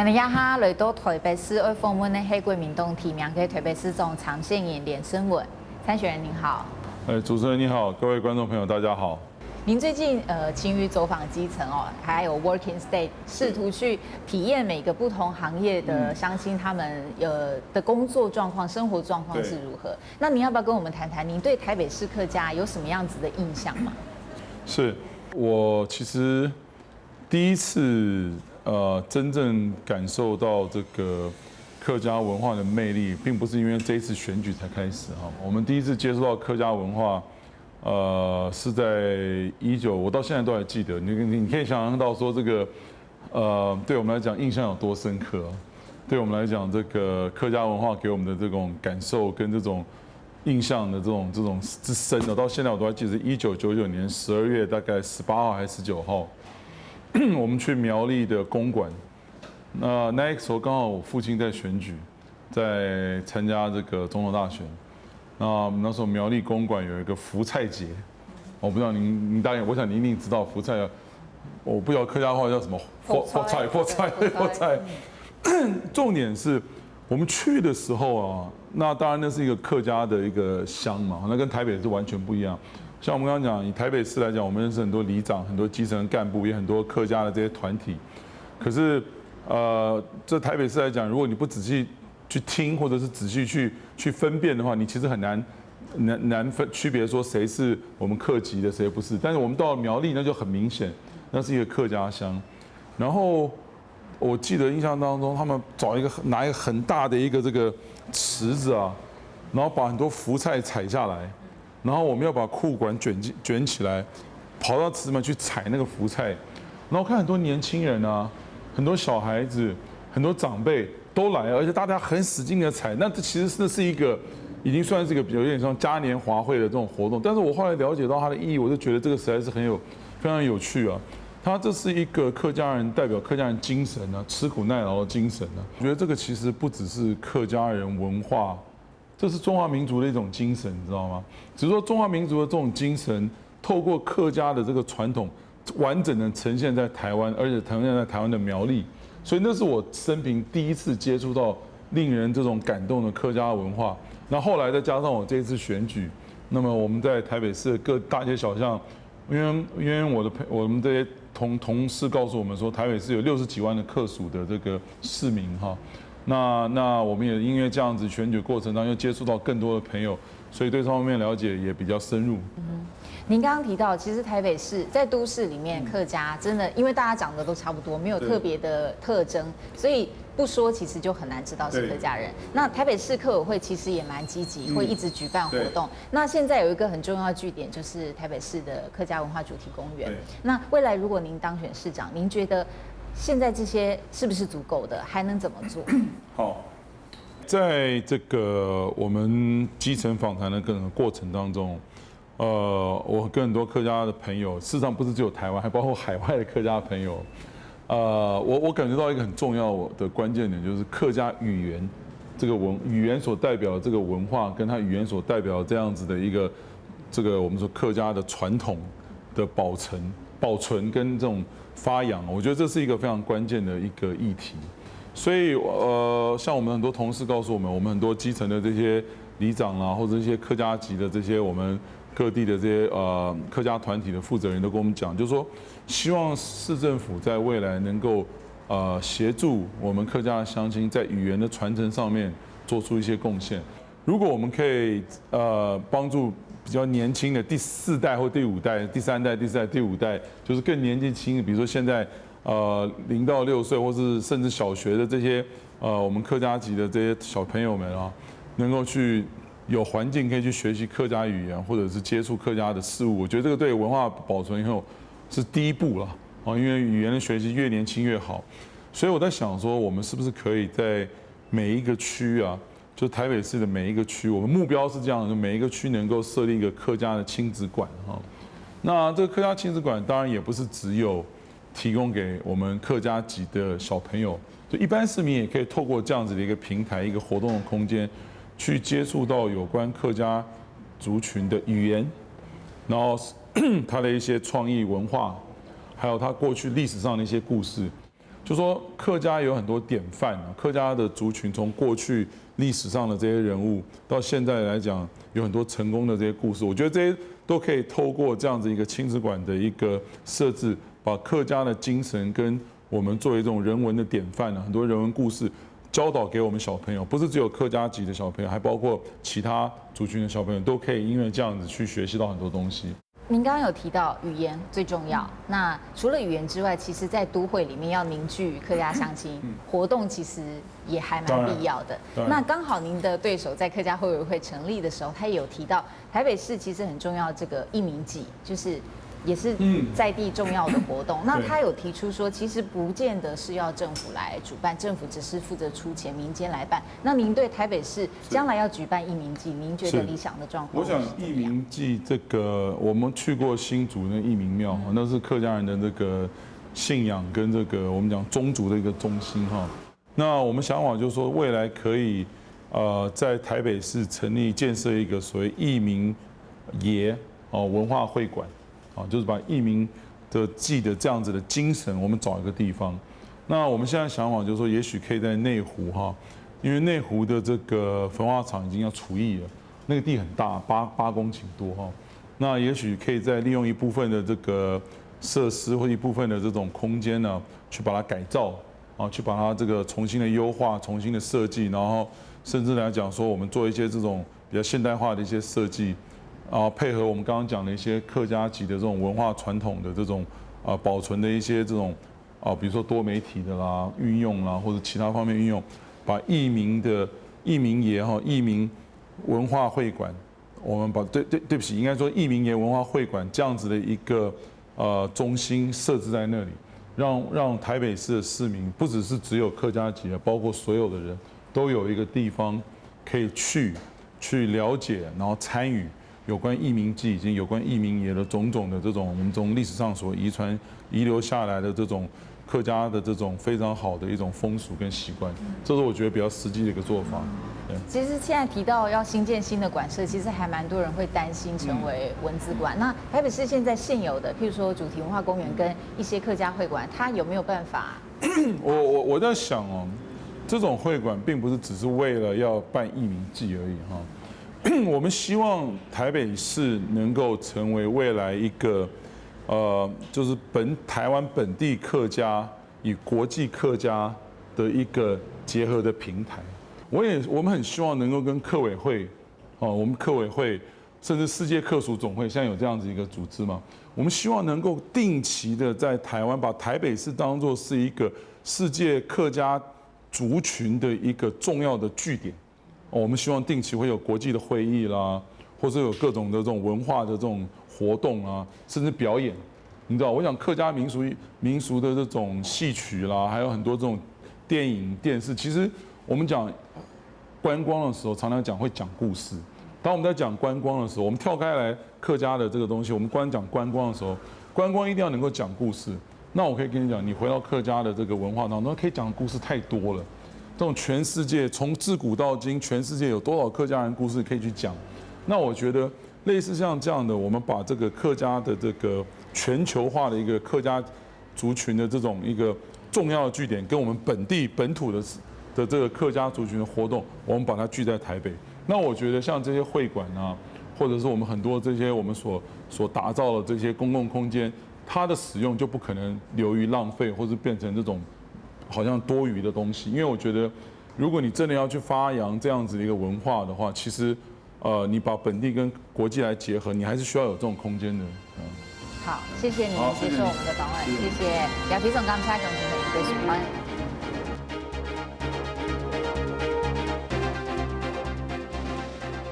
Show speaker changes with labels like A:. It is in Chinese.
A: 今日哈來到台北市要訪問的係國民黨提名嘅台北市長常獻言連勝文參選人您好。
B: 主持人你好，各位觀眾朋友大家好。
A: 您最近勤於走訪基層哦，還有 Working State， 試圖去體驗每個不同行業的鄉親他們的工作狀況、生活狀況是如何？那您要不要跟我們談談您對台北市客家有什麼樣子的印象嗎？
B: 是我其實第一次真正感受到這個客家文化的魅力，並不是因為這一次選舉才開始哈。我們第一次接觸到客家文化。是在19，我到現在都還記得。你可以想象到說這個，對我們來講印象有多深刻。對我們來講，這個客家文化給我們的這種感受跟這種印象的這種之深的，到現在我都還記得。1999年12月大概18號還是19號，我們去苗栗的公館。那個時候剛好我父親在選舉，在參加這個總統大選。那時候苗栗公館有一個福菜節，我不知道您大概，我想您一定知道福菜，我不知道客家話叫什麼，佛菜。重點是我們去的時候啊，那當然那是一個客家的一個鄉嘛，那跟台北是完全不一樣。像我們剛剛講，以台北市來講，我們認識很多里長、很多基層幹部，也很多客家的這些團體。可是這台北市來講，如果你不仔細去聽，或者是仔細去分辨的話，你其實很難分區別說誰是我們客籍的，誰不是。但是我們到了苗栗，那就很明顯，那是一個客家鄉。然後我記得印象當中，他們拿一個很大的一個這個池子啊，然後把很多福菜採下來，然後我們要把褲管捲起來，跑到池子裡去採那個福菜。然後看很多年輕人啊，很多小孩子，很多長輩。都來，而且大家很使勁的採，那這其實是一個已經算是一個有點像嘉年華會的這種活動。但是我後來了解到它的意義，我就覺得這個實在是非常有趣啊。它這是一個客家人代表客家人精神啊，吃苦耐勞的精神啊。我覺得這個其實不只是客家人文化，這是中華民族的一種精神，你知道嗎？只是說中華民族的這種精神，透過客家的這個傳統，完整的呈現在台灣，而且呈現在台灣的苗栗。所以那是我生平第一次接觸到令人這種感動的客家文化。那後來再加上我這一次選舉，那麼我們在台北市的各大街小巷，因為我們這些同事告訴我們說，台北市有60幾萬的客屬的這個市民哈。那我們也因為這樣子選舉過程當中又接觸到更多的朋友，所以對這方面了解也比較深入。
A: 您剛剛提到，其實台北市在都市裡面，客家真的，因為大家長得都差不多，沒有特別的特徵，所以不說其實就很難知道是客家人。那台北市客委會其實也蠻積極，會一直舉辦活動。那現在有一個很重要的據點，就是台北市的客家文化主題公園。那未來如果您當選市長，您覺得現在這些是不是足夠的？還能怎麼做？
B: 好，在這個我們基層訪談的各種過程當中。我跟很多客家的朋友，事實上不是只有台灣，還包括海外的客家朋友。我感覺到一個很重要的關鍵點，就是客家語言這個語言所代表的這個文化，跟它語言所代表這樣子的一個這個我們說客家的傳統的保存跟這種發揚，我覺得這是一個非常關鍵的一個議題。所以像我們很多同事告訴我們很多基層的這些里長啦，或者一些客家籍的這些我們各地的這些客家團體的負責人都跟我們講，就是說希望市政府在未來能夠協助我們客家的鄉親在語言的傳承上面做出一些貢獻。如果我們可以幫助比較年輕的第4代或第5代、第3代、第4代、第5代，就是更年紀輕的，比如說現在0到6歲，或是甚至小學的這些我們客家籍的這些小朋友們啊，能夠去有環境可以去學習客家語言，或者是接觸客家的事物，我覺得這個對文化保存以後是第一步了啊。因為語言的學習越年輕越好，所以我在想說，我們是不是可以在每一個區啊，就台北市的每一個區，我們目標是這樣，就每一個區能夠設立一個客家的親子館哈。那這個客家親子館當然也不是只有提供給我們客家籍的小朋友，就一般市民也可以透過這樣子的一個平台、一個活動的空間，去接觸到有關客家族群的語言，然後它的一些創意文化，還有它過去歷史上的一些故事。就说客家有很多典范啊，客家的族群从过去历史上的这些人物，到现在来讲有很多成功的这些故事，我觉得这些都可以透过这样子一个亲子馆的一个设置，把客家的精神跟我们作为这种人文的典范啊，很多人文故事教导给我们小朋友，不是只有客家籍的小朋友，还包括其他族群的小朋友，都可以因为这样子去学习到很多东西。
A: 您刚刚有提到语言最重要，那除了语言之外，其实在都会里面要凝聚客家乡亲活动，其实也还蛮必要的。那刚好您的对手在客家会委会成立的时候，他也有提到台北市其实很重要这个义民祭，就是也是在地重要的活动。那他有提出说，其实不见得是要政府来主办，政府只是负责出钱，民间来办。那您对台北市将来要举办义民祭，您觉得理想的状况？
B: 我想义民祭这个，我们去过新竹那义民庙，那是客家人的这个信仰跟这个我们讲宗族的一个中心哈。那我们想法就是说，未来可以在台北市成立建设一个所谓义民爷文化会馆。就是把义民的祭的这样子的精神，我们找一个地方。那我们现在想法就是说，也许可以在内湖哈，因为内湖的这个焚化厂已经要除役了，那个地很大，8公顷多哈。那也许可以再利用一部分的这个设施或一部分的这种空间呢，去把它改造去把它这个重新的优化、重新的设计，然后甚至来讲说，我们做一些这种比较现代化的一些设计。配合我们刚刚讲的一些客家籍的这种文化传统的这种保存的一些这种比如说多媒体的啦运用啦，或者其他方面运用，把义民爷义民文化会馆，我们把对不起，应该说义民爷文化会馆这样子的一个中心设置在那里，让台北市的市民不只有客家籍的，包括所有的人都有一个地方可以去了解，然后参与。有关义民祭以及有关义民爷的种种的这种我们从历史上所遗留下来的这种客家的这种非常好的一种风俗跟习惯，这是我觉得比较实际的一个做法。
A: 其实现在提到要新建新的馆舍，其实还蛮多人会担心成为文字馆。那台北市现在现有的，譬如说主题文化公园跟一些客家会馆，它有没有办法？
B: 我在想这种会馆并不是只是为了要办义民祭而已哈。我们希望台北市能够成为未来一个，就是台湾本地客家与国际客家的一个结合的平台。我们很希望能够跟客委会，我们客委会甚至世界客属总会现在有这样子一个组织嘛，我们希望能够定期的在台湾把台北市当作是一个世界客家族群的一个重要的据点。我们希望定期会有国际的会议啦，或者有各种的这种文化的这种活动啊，甚至表演。你知道，我想客家民俗的这种戏曲啦，还有很多这种电影、电视。其实我们讲观光的时候，常常讲会讲故事。当我们在讲观光的时候，我们跳开来客家的这个东西，我们讲观光的时候，观光一定要能够讲故事。那我可以跟你讲，你回到客家的这个文化当中，可以讲的故事太多了。这种全世界从自古到今，全世界有多少客家人故事可以去讲？那我觉得类似像这样的，我们把这个客家的这个全球化的一个客家族群的这种一个重要的据点，跟我们本土的这个客家族群的活动，我们把它聚在台北。那我觉得像这些会馆啊，或者是我们很多这些我们所打造的这些公共空间，它的使用就不可能流于浪费，或是变成这种好像多余的东西，因为我觉得，如果你真的要去发扬这样子的一个文化的话，其实，你把本地跟国际来结合，你还是需要有这种空间的。
A: 好，谢谢您接受我们的访问，谢谢。亚皮总刚才讲的一个喜欢。